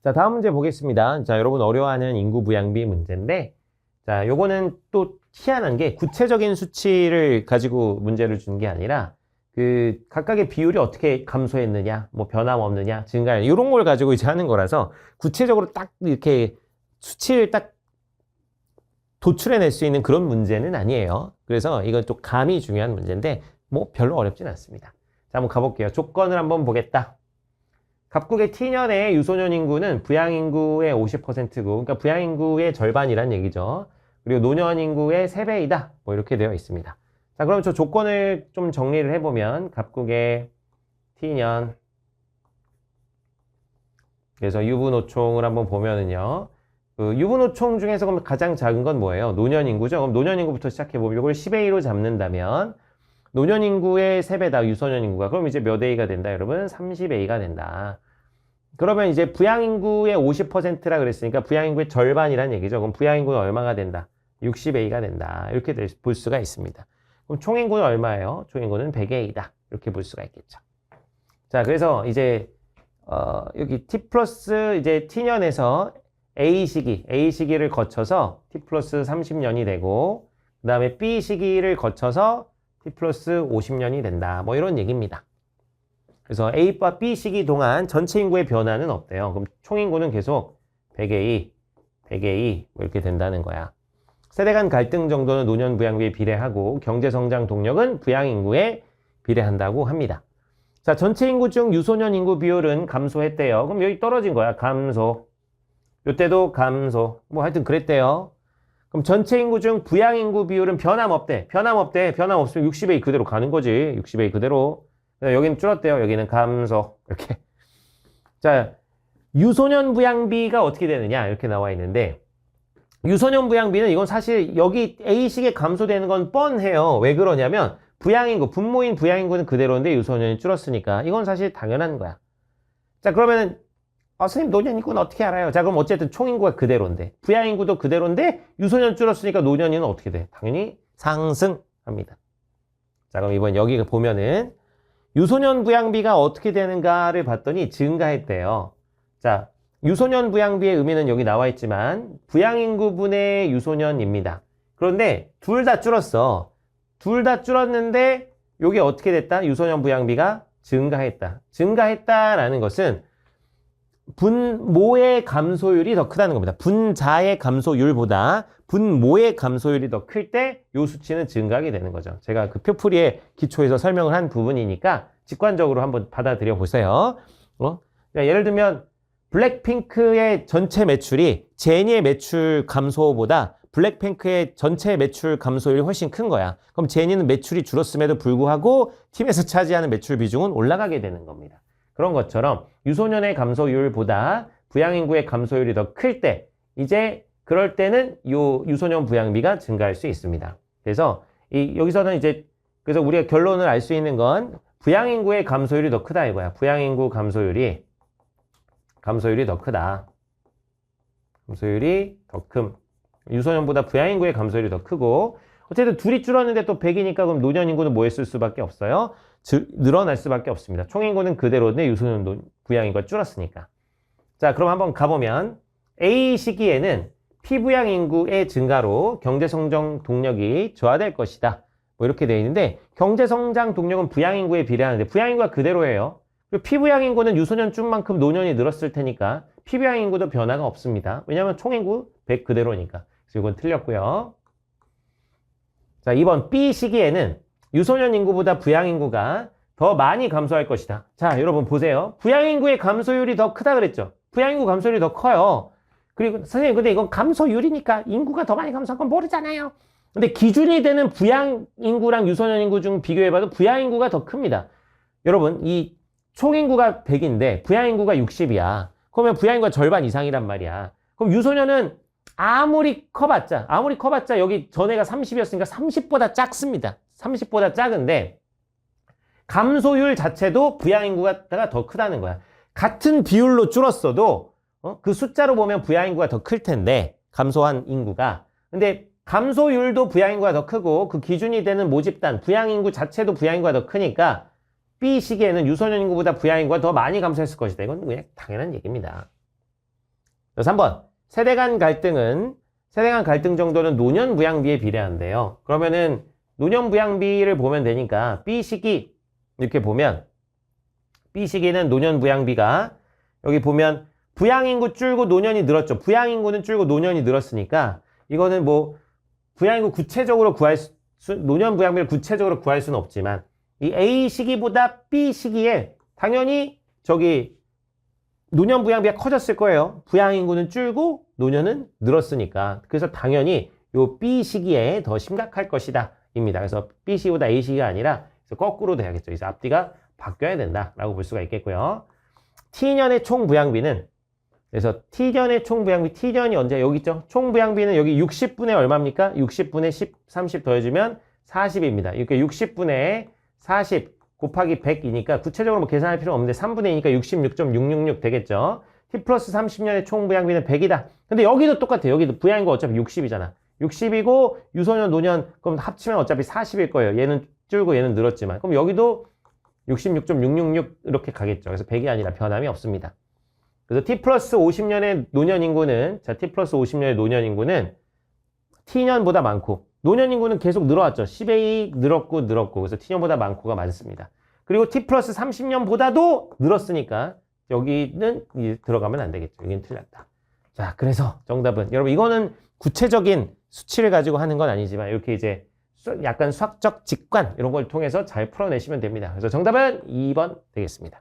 자, 다음 문제 보겠습니다. 자, 여러분 어려워하는 인구 부양비 문제인데, 자, 요거는 또 희한한 게 구체적인 수치를 가지고 문제를 준 게 아니라 그 각각의 비율이 어떻게 감소했느냐, 뭐 변함없느냐, 증가했느냐 이런 걸 가지고 이제 하는 거라서 구체적으로 딱 이렇게 수치를 딱 도출해낼 수 있는 그런 문제는 아니에요. 그래서 이건 또 감이 중요한 문제인데 뭐 별로 어렵진 않습니다. 자, 한번 가볼게요. 조건을 한번 보겠다. 갑국의 T년의 유소년 인구는 부양 인구의 50%고, 그러니까 부양 인구의 절반이란 얘기죠. 그리고 노년 인구의 3배이다. 뭐 이렇게 되어 있습니다. 자, 그럼 저 조건을 좀 정리를 해보면 갑국의 T년, 그래서 유부노총을 한번 보면은요. 그 유부노총 중에서 그럼 가장 작은 건 뭐예요? 노년 인구죠. 그럼 노년 인구부터 시작해보면 이걸 10A로 잡는다면 노년 인구의 3배다, 유소년 인구가. 그럼 이제 몇 A가 된다, 여러분? 30A가 된다. 그러면 이제 부양 인구의 50%라 그랬으니까 부양 인구의 절반이란 얘기죠. 그럼 부양 인구는 얼마가 된다? 60A가 된다. 이렇게 볼 수가 있습니다. 그럼 총 인구는 얼마예요? 총 인구는 100A다. 이렇게 볼 수가 있겠죠. 자, 그래서 이제 여기 T 플러스 이제 T년에서 A 시기를 거쳐서 T 플러스 30년이 되고, 그 다음에 B 시기를 거쳐서 T 플러스 50년이 된다. 뭐 이런 얘기입니다. 그래서 A와 B 시기 동안 전체 인구의 변화는 없대요. 그럼 총 인구는 계속 100A 뭐 이렇게 된다는 거야. 세대 간 갈등 정도는 노년 부양비에 비례하고 경제성장 동력은 부양 인구에 비례한다고 합니다. 자, 전체 인구 중 유소년 인구 비율은 감소했대요. 그럼 여기 떨어진 거야. 감소. 요때도 감소. 뭐 하여튼 그랬대요. 그럼 전체 인구 중 부양 인구 비율은 변함없대. 변함없으면 60A 그대로 가는 거지. 60A 그대로. 여기는 줄었대요. 여기는 감소. 이렇게. 자, 유소년 부양비가 어떻게 되느냐 이렇게 나와 있는데, 유소년 부양비는 이건 사실 여기 A식에 감소되는 건 뻔해요. 왜 그러냐면 부양인구, 분모인 부양인구는 그대로인데 유소년이 줄었으니까 이건 사실 당연한 거야. 자, 그러면은 선생님 노년 인구는 어떻게 알아요? 자, 그럼 어쨌든 총 인구가 그대로인데 부양인구도 그대로인데 유소년 줄었으니까 노년이는 어떻게 돼? 당연히 상승합니다. 자, 그럼 이번 여기 보면은 유소년 부양비가 어떻게 되는가를 봤더니 증가했대요. 자, 유소년 부양비의 의미는 여기 나와 있지만 부양인구분의 유소년입니다. 그런데 둘 다 줄었어. 둘 다 줄었는데 이게 어떻게 됐다? 유소년 부양비가 증가했다. 증가했다라는 것은 분모의 감소율이 더 크다는 겁니다. 분자의 감소율보다 분모의 감소율이 더 클 때 이 수치는 증가하게 되는 거죠. 제가 그 표풀이의 기초에서 설명을 한 부분이니까 직관적으로 한번 받아들여 보세요. 그러니까 예를 들면 블랙핑크의 전체 매출이 제니의 매출 감소보다 블랙핑크의 전체 매출 감소율이 훨씬 큰 거야. 그럼 제니는 매출이 줄었음에도 불구하고 팀에서 차지하는 매출 비중은 올라가게 되는 겁니다. 그런 것처럼 유소년의 감소율보다 부양인구의 감소율이 더 클 때, 이제 그럴 때는 요 유소년 부양비가 증가할 수 있습니다. 그래서 여기서는 이제 그래서 우리가 결론을 알 수 있는 건 부양인구의 감소율이 더 크다 이거야. 부양인구 감소율이 더 크다. 감소율이 더 큼. 유소년보다 부양인구의 감소율이 더 크고, 어쨌든 둘이 줄었는데 또 100이니까 그럼 노년 인구는 뭐 했을 수밖에 없어요? 늘어날 수밖에 없습니다. 총 인구는 그대로인데 유소년 부양인구가 줄었으니까. 자, 그럼 한번 가보면 A 시기에는 피부양 인구의 증가로 경제성장 동력이 저하될 것이다. 뭐 이렇게 되어 있는데, 경제성장 동력은 부양 인구에 비례하는데 부양 인구가 그대로예요. 그리고 피부양 인구는 유소년 준 만큼 노년이 늘었을 테니까 피부양 인구도 변화가 없습니다. 왜냐하면 총 인구 100 그대로니까. 그래서 이건 틀렸고요. 자, 2번 B 시기에는 유소년 인구보다 부양 인구가 더 많이 감소할 것이다. 자, 여러분 보세요. 부양 인구의 감소율이 더 크다 그랬죠. 부양 인구 감소율이 더 커요. 그리고 선생님 근데 이건 감소율이니까 인구가 더 많이 감소한 건 모르잖아요. 근데 기준이 되는 부양 인구랑 유소년 인구 중 비교해봐도 부양 인구가 더 큽니다. 여러분 이 총 인구가 100인데 부양 인구가 60이야. 그러면 부양 인구가 절반 이상이란 말이야. 그럼 유소년은 아무리 커봤자 여기 전에가 30이었으니까 30보다 작습니다. 30보다 작은데 감소율 자체도 부양 인구가 더 크다는 거야. 같은 비율로 줄었어도 그 숫자로 보면 부양 인구가 더 클 텐데, 감소한 인구가. 근데 감소율도 부양 인구가 더 크고 그 기준이 되는 모집단 부양 인구 자체도 부양 인구가 더 크니까 B 시기에는 유소년 인구보다 부양 인구가 더 많이 감소했을 것이다. 이건 그냥 당연한 얘기입니다. 그래서 3번. 세대 간 갈등 정도는 노년 부양비에 비례한대요. 그러면은 노년 부양비를 보면 되니까 B 시기 이렇게 보면 B 시기는 노년 부양비가 여기 보면 부양인구 줄고 노년이 늘었죠. 부양인구는 줄고 노년이 늘었으니까 이거는 뭐 부양인구 구체적으로 노년 부양비를 구체적으로 구할 수는 없지만 이 A 시기보다 B 시기에 당연히 저기 노년 부양비가 커졌을 거예요. 부양인구는 줄고 노년은 늘었으니까. 그래서 당연히 요 B 시기에 더 심각할 것이다 입니다. 그래서 B 시기보다 A 시기가 아니라 거꾸로 돼야겠죠. 그래서 앞뒤가 바뀌어야 된다라고 볼 수가 있겠고요. T년의 총 부양비는 그래서 T년의 총 부양비, T년이 언제 여기 있죠? 총 부양비는 여기 60분의 얼마입니까? 60분의 10, 30 더해주면 40입니다. 이렇게 60분의 40 곱하기 100이니까 구체적으로 뭐 계산할 필요 없는데 3분의 2니까 66.666 되겠죠. T 플러스 30년의 총 부양비는 100이다. 근데 여기도 똑같아요. 여기도 부양인구 어차피 60이잖아. 60이고 유소년, 노년 그럼 합치면 어차피 40일 거예요. 얘는 줄고 얘는 늘었지만. 그럼 여기도 66.666 이렇게 가겠죠. 그래서 100이 아니라 변함이 없습니다. 그래서 T 플러스 50년의 노년 인구는 T 플러스 50년의 노년 인구는 T년보다 많고 노년 인구는 계속 늘어왔죠. 10의 늘었고 그래서 T년보다 많고가 많습니다. 그리고 T 플러스 30년보다도 늘었으니까 여기는 들어가면 안 되겠죠. 여기는 틀렸다. 자, 그래서 정답은 여러분 이거는 구체적인 수치를 가지고 하는 건 아니지만 이렇게 이제 약간 수학적 직관 이런 걸 통해서 잘 풀어내시면 됩니다. 그래서 정답은 2번 되겠습니다.